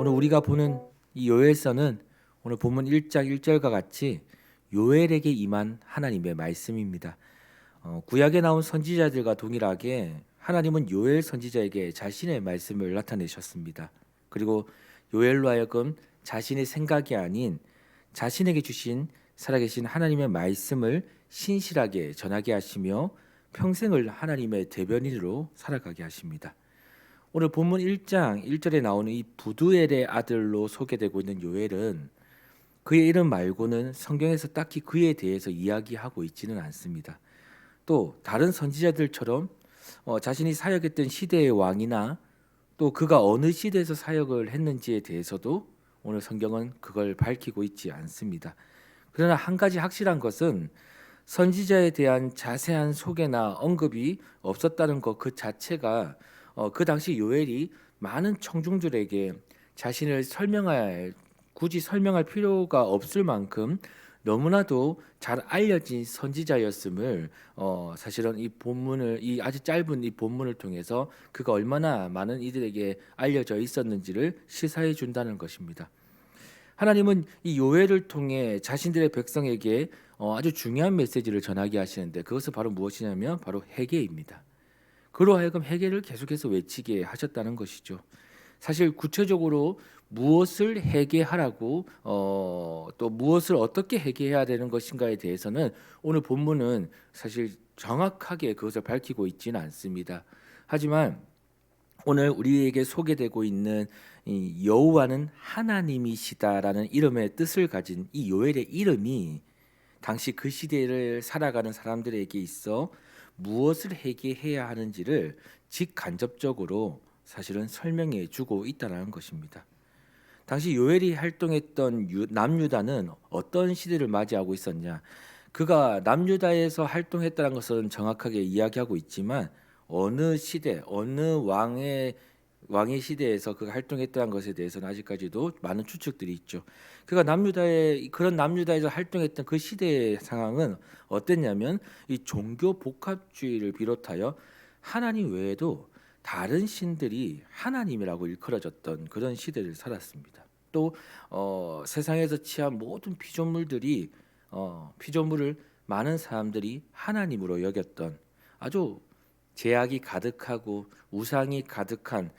오늘 우리가 보는 이 요엘서는 오늘 본문 1장 1절과 같이 요엘에게 임한 하나님의 말씀입니다. 구약에 나온 선지자들과 동일하게 하나님은 요엘 선지자에게 자신의 말씀을 나타내셨습니다. 그리고 요엘로 하여금 자신의 생각이 아닌 자신에게 주신 살아계신 하나님의 말씀을 신실하게 전하게 하시며 평생을 하나님의 대변인으로 살아가게 하십니다. 오늘 본문 1장 1절에 나오는 이 부두엘의 아들로 소개되고 있는 요엘은 그의 이름 말고는 성경에서 딱히 그에 대해서 이야기하고 있지는 않습니다. 또 다른 선지자들처럼 자신이 사역했던 시대의 왕이나 또 그가 어느 시대에서 사역을 했는지에 대해서도 오늘 성경은 그걸 밝히고 있지 않습니다. 그러나 한 가지 확실한 것은 선지자에 대한 자세한 소개나 언급이 없었다는 것 그 자체가 그 당시 요엘이 많은 청중들에게 자신을 굳이 설명할 필요가 없을 만큼 너무나도 잘 알려진 선지자였음을 사실은 이 아주 짧은 이 본문을 통해서 그가 얼마나 많은 이들에게 알려져 있었는지를 시사해 준다는 것입니다. 하나님은 이 요엘을 통해 자신들의 백성에게 아주 중요한 메시지를 전하게 하시는데 그것은 바로 무엇이냐면 바로 회개입니다. 그로 하여금 회개를 계속해서 외치게 하셨다는 것이죠. 사실 구체적으로 무엇을 회개하라고 또 무엇을 어떻게 회개해야 되는 것인가에 대해서는 오늘 본문은 사실 정확하게 그것을 밝히고 있지는 않습니다. 하지만 오늘 우리에게 소개되고 있는 이 여호와는 하나님이시다라는 이름의 뜻을 가진 이 요엘의 이름이 당시 그 시대를 살아가는 사람들에게 있어 무엇을 회개해야 하는지를 직간접적으로 사실은 설명해 주고 있다는 것입니다. 당시 요엘이 활동했던 남유다는 어떤 시대를 맞이하고 있었냐? 그가 남유다에서 활동했다는 것은 정확하게 이야기하고 있지만 어느 시대, 어느 왕의 시대에서 그가 활동했다는 것에 대해서는 아직까지도 많은 추측들이 있죠. 그가 남유다에서 활동했던 그 시대의 상황은 어땠냐면 이 종교 복합주의를 비롯하여 하나님 외에도 다른 신들이 하나님이라고 일컬어졌던 그런 시대를 살았습니다. 또 세상에서 취한 모든 피조물을 많은 사람들이 하나님으로 여겼던 아주 죄악이 가득하고 우상이 가득한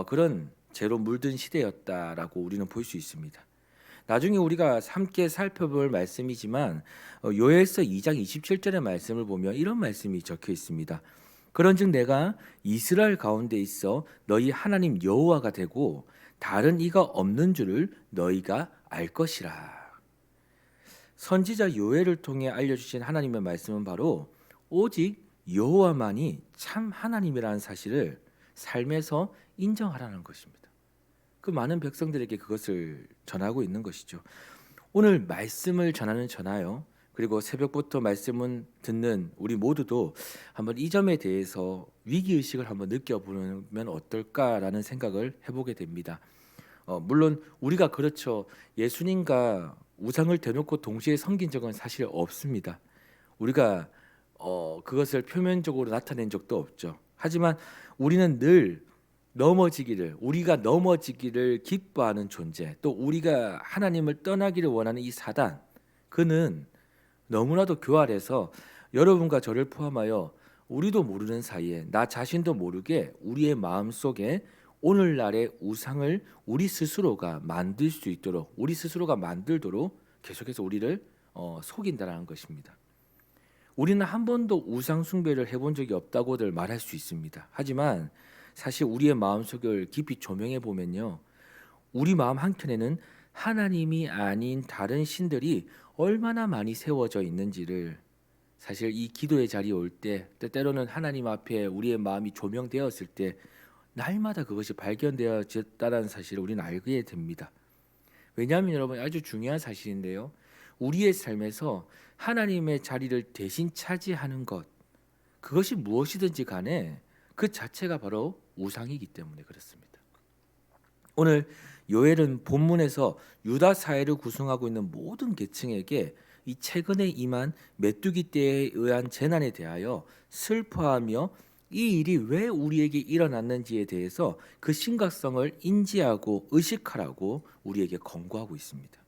그런 죄로 물든 시대였다라고 우리는 볼 수 있습니다. 나중에 우리가 함께 살펴볼 말씀이지만 요엘서 2장 27절의 말씀을 보면 이런 말씀이 적혀 있습니다. 그런즉 내가 이스라엘 가운데 있어 너희 하나님 여호와가 되고 다른 이가 없는 줄을 너희가 알 것이라. 선지자 요엘을 통해 알려주신 하나님의 말씀은 바로 오직 여호와만이 참 하나님이라는 사실을 삶에서 인정하라는 것입니다. 그 많은 백성들에게 그것을 전하고 있는 것이죠. 오늘 말씀을 전하는 저나요, 그리고 새벽부터 말씀을 듣는 우리 모두도 한번 이 점에 대해서 위기의식을 한번 느껴보면 어떨까라는 생각을 해보게 됩니다. 물론 우리가 그렇죠. 예수님과 우상을 대놓고 동시에 섬긴 적은 사실 없습니다. 우리가 그것을 표면적으로 나타낸 적도 없죠. 하지만 우리는 늘 우리가 넘어지기를 기뻐하는 존재, 또 우리가 하나님을 떠나기를 원하는 이 사단, 그는 너무나도 교활해서 여러분과 저를 포함하여 우리도 모르는 사이에 나 자신도 모르게 우리의 마음속에 오늘날의 우상을 우리 스스로가 만들도록 계속해서 우리를 속인다라는 것입니다. 우리는 한 번도 우상 숭배를 해본 적이 없다고들 말할 수 있습니다. 하지만 사실 우리의 마음속을 깊이 조명해 보면요, 우리 마음 한켠에는 하나님이 아닌 다른 신들이 얼마나 많이 세워져 있는지를 사실 이 기도의 자리에 올 때, 때로는 하나님 앞에 우리의 마음이 조명되었을 때 날마다 그것이 발견되어졌다는 사실을 우리는 알게 됩니다. 왜냐하면 여러분, 아주 중요한 사실인데요, 우리의 삶에서 하나님의 자리를 대신 차지하는 것, 그것이 무엇이든지 간에 그 자체가 바로 우상이기 때문에 그렇습니다. 오늘 요엘은 본문에서 유다 사회를 구성하고 있는 모든 계층에게 이 최근에 임한 메뚜기 떼에 의한 재난에 대하여 슬퍼하며 이 일이 왜 우리에게 일어났는지에 대해서 그 심각성을 인지하고 의식하라고 우리에게 권고하고 있습니다.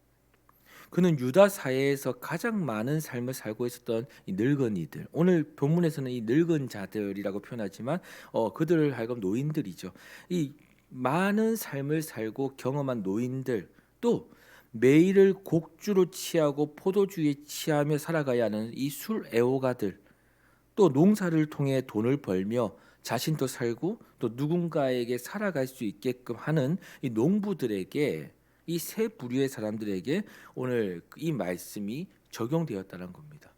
그는 유다 사회에서 가장 많은 삶을 살고 있었던 이 늙은이들, 오늘 본문에서는 이 늙은 자들이라고 표현하지만 그들을 하여금 노인들이죠. 이 많은 삶을 살고 경험한 노인들, 또 매일을 곡주로 취하고 포도주에 취하며 살아가야 하는 이 술 애호가들, 또 농사를 통해 돈을 벌며 자신도 살고 또 누군가에게 살아갈 수 있게끔 하는 이 농부들에게, 이 세 부류의 사람들에게 오늘 이 말씀이 적용되었다는 겁니다.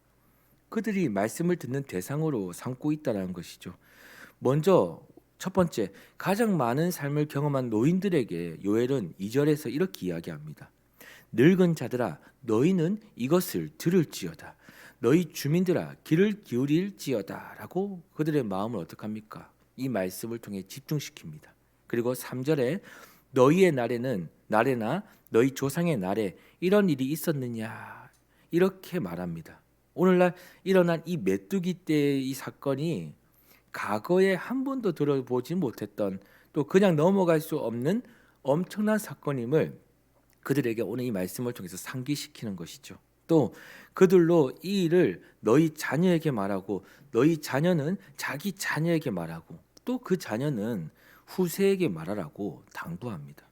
그들이 말씀을 듣는 대상으로 삼고 있다는 것이죠. 먼저 첫 번째, 가장 많은 삶을 경험한 노인들에게 요엘은 2절에서 이렇게 이야기합니다. 늙은 자들아, 너희는 이것을 들을지어다. 너희 주민들아, 귀를 기울일지어다라고 그들의 마음을 어떡합니까? 이 말씀을 통해 집중시킵니다. 그리고 3절에 너희의 날에나 너희 조상의 날에 이런 일이 있었느냐 이렇게 말합니다. 오늘날 일어난 이 메뚜기 때의 이 사건이 과거에 한 번도 들어보지 못했던, 또 그냥 넘어갈 수 없는 엄청난 사건임을 그들에게 오늘 이 말씀을 통해서 상기시키는 것이죠. 또 그들로 이 일을 너희 자녀에게 말하고 너희 자녀는 자기 자녀에게 말하고 또 그 자녀는 후세에게 말하라고 당부합니다.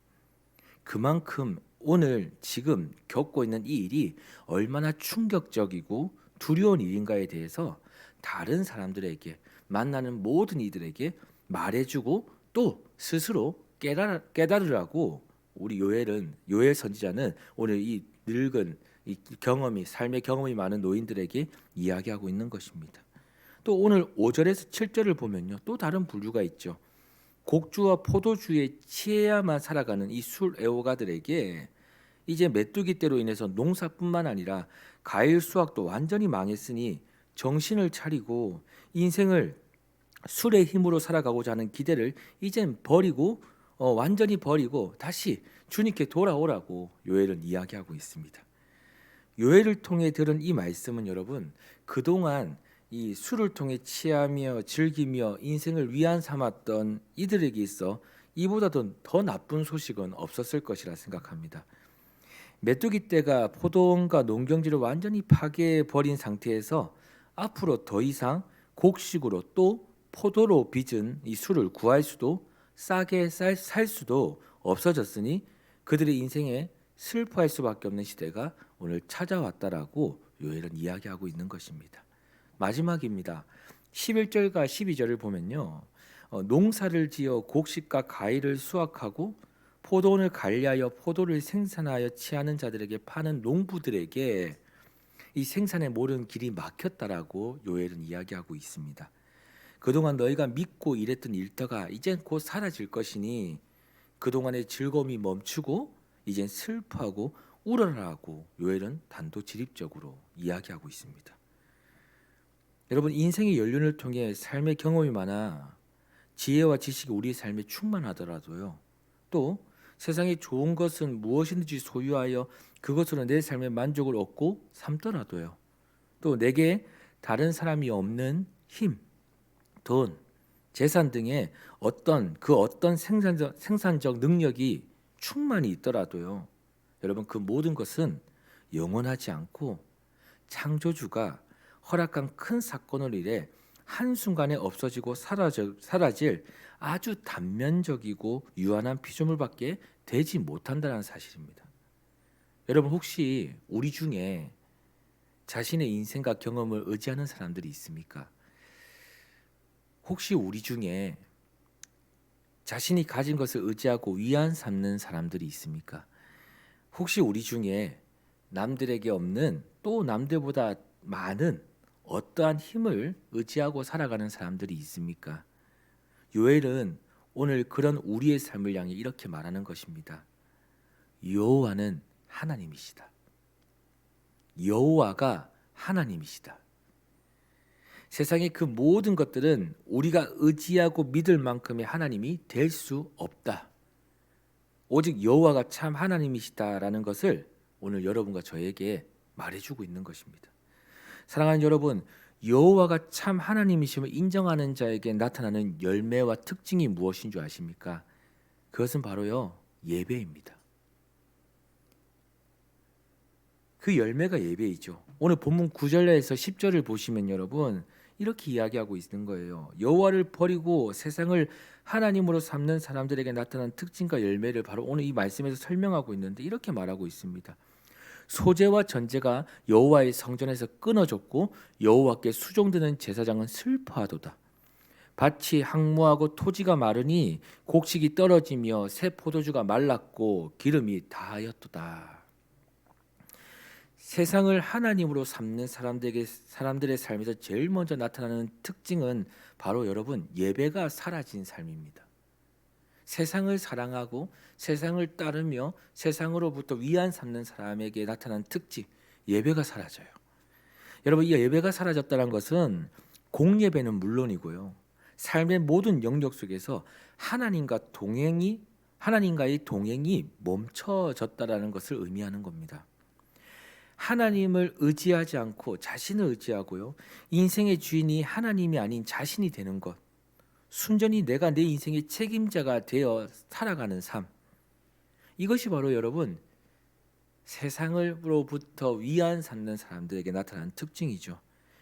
그만큼 오늘 지금 겪고 있는 이 일이 얼마나 충격적이고 두려운 일인가에 대해서 다른 사람들에게, 만나는 모든 이들에게 말해주고 또 스스로 깨달으라고 우리 요엘 선지자는 오늘 이 늙은 이 삶의 경험이 많은 노인들에게 이야기하고 있는 것입니다. 또 오늘 5절에서 7절을 보면요, 또 다른 분류가 있죠. 곡주와 포도주에 취해야만 살아가는 이 술 애호가들에게 이제 메뚜기 때로 인해서 농사뿐만 아니라 과일 수확도 완전히 망했으니 정신을 차리고 인생을 술의 힘으로 살아가고자 하는 기대를 이젠 버리고 완전히 버리고 다시 주님께 돌아오라고 요엘은 이야기하고 있습니다. 요엘을 통해 들은 이 말씀은 여러분, 그동안 이 술을 통해 취하며 즐기며 인생을 위안 삼았던 이들에게 있어 이보다도 더 나쁜 소식은 없었을 것이라 생각합니다. 메뚜기 떼가 포도원과 농경지를 완전히 파괴해 버린 상태에서 앞으로 더 이상 곡식으로 또 포도로 빚은 이 술을 구할 수도 싸게 살 수도 없어졌으니 그들의 인생에 슬퍼할 수밖에 없는 시대가 오늘 찾아왔다라고 요엘은 이야기하고 있는 것입니다. 마지막입니다. 11절과 12절을 보면요, 농사를 지어 곡식과 과일을 수확하고 포도원을 관리하여 포도를 생산하여 취하는 자들에게 파는 농부들에게 이 생산의 모든 길이 막혔다라고 요엘은 이야기하고 있습니다. 그동안 너희가 믿고 일했던 일터가 이젠 곧 사라질 것이니 그동안의 즐거움이 멈추고 이젠 슬퍼하고 울어라라고 요엘은 단도직입적으로 이야기하고 있습니다. 여러분, 인생의 연륜을 통해 삶의 경험이 많아 지혜와 지식이 우리의 삶에 충만하더라도요, 또 세상에 좋은 것은 무엇이든지 소유하여 그것으로 내 삶의 만족을 얻고 삼더라도요, 또 내게 다른 사람이 없는 힘, 돈, 재산 등의 어떤 생산적 능력이 충만히 있더라도요, 여러분, 그 모든 것은 영원하지 않고 창조주가 허락한 큰 사건을 인해 한순간에 없어지고 사라질 아주 단면적이고 유한한 피조물밖에 되지 못한다는 사실입니다. 여러분, 혹시 우리 중에 자신의 인생과 경험을 의지하는 사람들이 있습니까? 혹시 우리 중에 자신이 가진 것을 의지하고 위안 삼는 사람들이 있습니까? 혹시 우리 중에 남들에게 없는, 또 남들보다 많은 어떠한 힘을 의지하고 살아가는 사람들이 있습니까? 요엘은 오늘 그런 우리의 삶을 향해 이렇게 말하는 것입니다. 여호와는 하나님이시다. 여호와가 하나님이시다. 세상의 그 모든 것들은 우리가 의지하고 믿을 만큼의 하나님이 될 수 없다. 오직 여호와가 참 하나님이시다라는 것을 오늘 여러분과 저에게 말해주고 있는 것입니다. 사랑하는 여러분, 여호와가 참 하나님이심을 인정하는 자에게 나타나는 열매와 특징이 무엇인 줄 아십니까? 그것은 바로요, 예배입니다. 그 열매가 예배이죠. 오늘 본문 9절에서 10절을 보시면 여러분 이렇게 이야기하고 있는 거예요. 여호와를 버리고 세상을 하나님으로 삼는 사람들에게 나타난 특징과 열매를 바로 오늘 이 말씀에서 설명하고 있는데 이렇게 말하고 있습니다. 소재와 전제가 여호와의 성전에서 끊어졌고 여호와께 수종드는 제사장은 슬퍼하도다. 밭이 항무하고 토지가 마르니 곡식이 떨어지며 새 포도주가 말랐고 기름이 다하였도다. 세상을 하나님으로 삼는 사람들의 삶에서 제일 먼저 나타나는 특징은 바로 여러분 예배가 사라진 삶입니다. 세상을 사랑하고 세상을 따르며 세상으로부터 위안 삼는 사람에게 나타나는 특징, 예배가 사라져요. 여러분, 이 예배가 사라졌다는 것은 공예배는 물론이고요. 삶의 모든 영역 속에서 하나님과의 동행이 멈춰졌다라는 것을 의미하는 겁니다. 하나님을 의지하지 않고 자신을 의지하고요. 인생의 주인이 하나님이 아닌 자신이 되는 것. 순전히 내가 내 인생의 책임자가 되어 살아가는 삶. 이것이 바로 여러분 세상으로부터 위안 삼는 사람들에게 나타나는 특징이죠.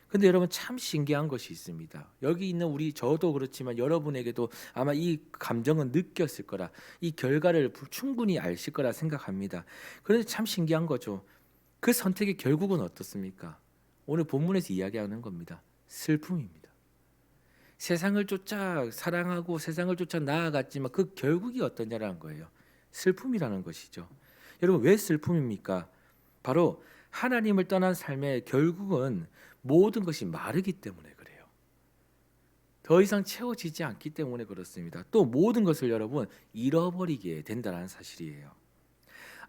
근데 여러분 참 신기한 것이 있습니다. 여기 있는 저도 그렇지만 여러분에게도 아마 이 감정은 느꼈을 거라, 이 결과를 충분히 아실 거라 생각합니다. 그런데 참 신기한 거죠. 그 선택의 결국은 어떻습니까? 오늘 본문에서 이야기하는 겁니다. 슬픔입니다. 세상을 쫓아 사랑하고 세상을 쫓아 나아갔지만 그 결국이 어떠냐라는 거예요. 슬픔이라는 것이죠. 여러분 왜 슬픔입니까? 바로 하나님을 떠난 삶의 결국은 모든 것이 마르기 때문에 그래요. 더 이상 채워지지 않기 때문에 그렇습니다. 또 모든 것을 여러분 잃어버리게 된다는 사실이에요.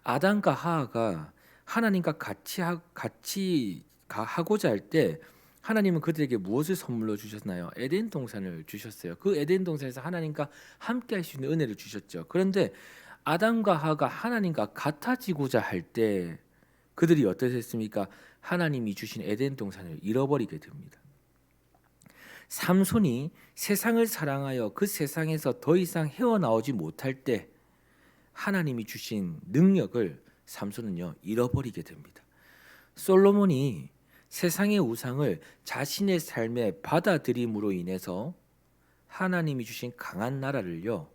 아담과 하하가 하나님과 같이 하고자 할 때 하나님은 그들에게 무엇을 선물로 주셨나요? 에덴 동산을 주셨어요. 그 에덴 동산에서 하나님과 함께 할 수 있는 은혜를 주셨죠. 그런데 아담과 하가 하나님과 같아지고자 할 때 그들이 어떠했습니까? 하나님이 주신 에덴 동산을 잃어버리게 됩니다. 삼손이 세상을 사랑하여 그 세상에서 더 이상 헤어나오지 못할 때 하나님이 주신 능력을 삼손은요 잃어버리게 됩니다. 솔로몬이 세상의 우상을 자신의 삶에 받아들임으로 인해서 하나님이 주신 강한 나라를요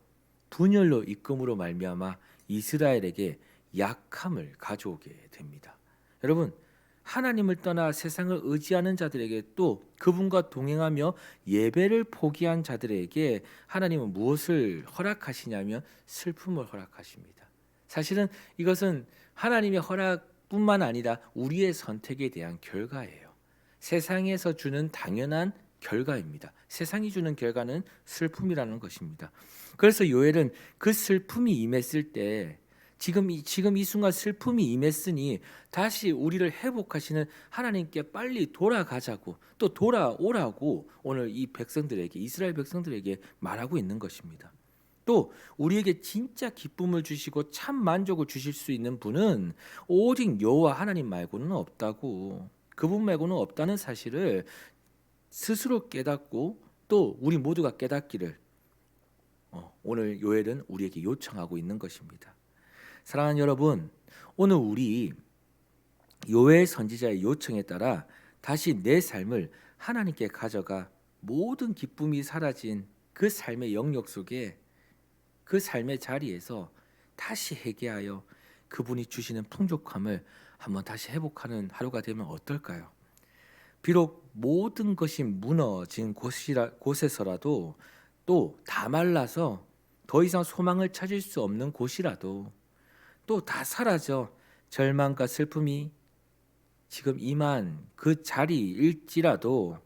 분열로 이끌음으로 말미암아 이스라엘에게 약함을 가져오게 됩니다. 여러분 하나님을 떠나 세상을 의지하는 자들에게 또 그분과 동행하며 예배를 포기한 자들에게 하나님은 무엇을 허락하시냐면 슬픔을 허락하십니다. 사실은 이것은 하나님의 허락뿐만 아니라 우리의 선택에 대한 결과예요. 세상에서 주는 당연한 결과입니다. 세상이 주는 결과는 슬픔이라는 것입니다. 그래서 요엘은 그 슬픔이 임했을 때 지금 이 순간 슬픔이 임했으니 다시 우리를 회복하시는 하나님께 빨리 돌아가자고 또 돌아오라고 오늘 이 백성들에게 이스라엘 백성들에게 말하고 있는 것입니다. 또 우리에게 진짜 기쁨을 주시고 참 만족을 주실 수 있는 분은 오직 여호와 하나님 말고는 없다고, 그분 말고는 없다는 사실을 스스로 깨닫고 또 우리 모두가 깨닫기를 오늘 요엘은 우리에게 요청하고 있는 것입니다. 사랑하는 여러분, 오늘 우리 요엘 선지자의 요청에 따라 다시 내 삶을 하나님께 가져가 모든 기쁨이 사라진 그 삶의 영역 속에 그 삶의 자리에서 다시 회개하여 그분이 주시는 풍족함을 한번 다시 회복하는 하루가 되면 어떨까요? 비록 모든 것이 무너진 곳에서라도 또 다 말라서 더 이상 소망을 찾을 수 없는 곳이라도 또 다 사라져 절망과 슬픔이 지금 임한 그 자리일지라도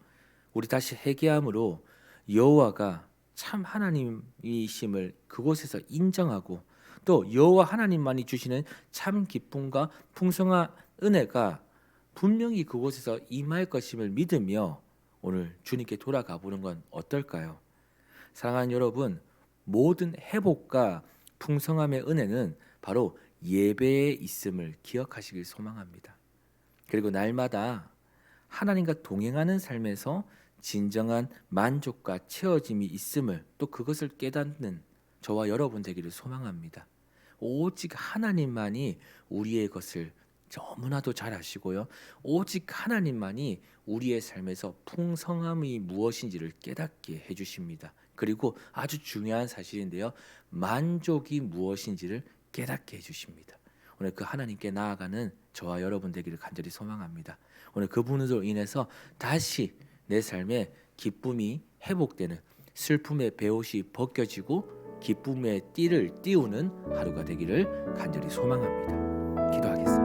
우리 다시 회개함으로 여호와가 참 하나님이심을 그곳에서 인정하고 또 여호와 하나님만이 주시는 참 기쁨과 풍성한 은혜가 분명히 그곳에서 임할 것임을 믿으며 오늘 주님께 돌아가 보는 건 어떨까요? 사랑하는 여러분, 모든 회복과 풍성함의 은혜는 바로 예배에 있음을 기억하시길 소망합니다. 그리고 날마다 하나님과 동행하는 삶에서 진정한 만족과 채워짐이 있음을 또 그것을 깨닫는 저와 여러분 되기를 소망합니다. 오직 하나님만이 우리의 것을 너무나도 잘 아시고요. 오직 하나님만이 우리의 삶에서 풍성함이 무엇인지를 깨닫게 해주십니다. 그리고 아주 중요한 사실인데요. 만족이 무엇인지를 깨닫게 해주십니다. 오늘 그 하나님께 나아가는 저와 여러분 되기를 간절히 소망합니다. 오늘 그분으로 인해서 다시 내 삶에 기쁨이 회복되는, 슬픔의 베옷이 벗겨지고 기쁨의 띠를 띄우는 하루가 되기를 간절히 소망합니다. 기도하겠습니다.